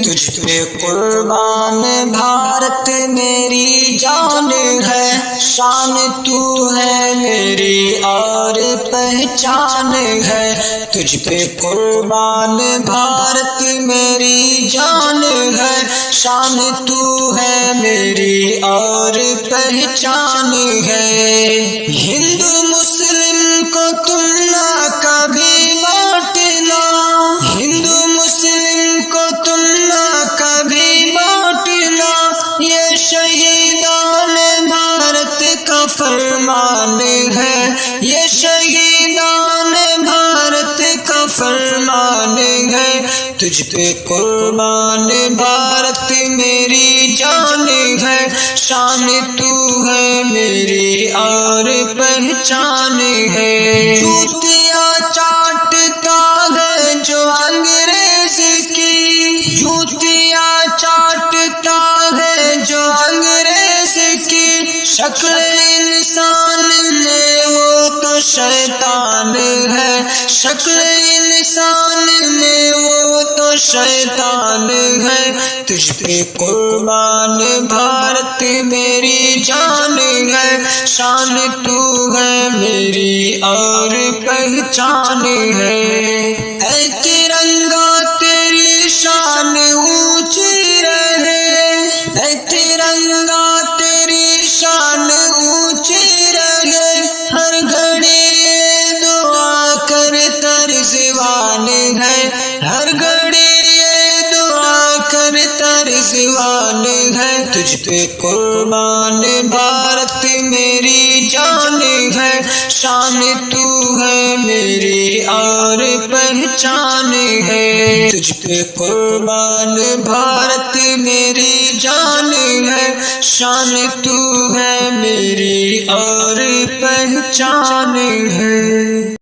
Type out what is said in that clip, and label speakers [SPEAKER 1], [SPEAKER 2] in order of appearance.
[SPEAKER 1] تجھ پہ قربان بھارت میری جان ہے، شان تو ہے میری اور پہچان ہے، تجھ پہ قربان بھارت میری جان ہے، شان تو ہے میری اور پہچان ہے۔ ہندو مسلم کو تم نہ کبھی بانٹنا، ہندو مسلم کو تم نہ کبھی بانٹنا، یہ شہیدان بھارت کا فرمان ہے، یہ شہیدان بھارت کا فرمان ہے۔ تجھ پہ قربان بھارت میری جان ہے، شان تو ہے میری اور پہچان ہے۔ جوتیاں چاٹتا ہے جو انگریز کی، جوتیاں چاٹتا ہے جو انگریز کی، شکل انسان میں وہ تو شیطان ہے، شکل انسان میں وہ تو شیطان ہے۔ تجھ پہ قربان بھارت میری جان ہے، شان تو ہے میری اور پہچان ہے۔ اے ترنگا تیری شان اونچی رہے، اے ترنگا تیری شان اونچی رہے، ہر گھڑی یہ دعا کر ترجمان ہے، ہر گھڑی یہ دعا کر ترجمان ہے۔ تجھ پہ قربان بھارت میری جان ہے، شان تو ہے میری اور پہچان ہے۔ تجھ پہ قربان بھارت میری جان ہے، شان تو ہے میری اور پہچان ہے۔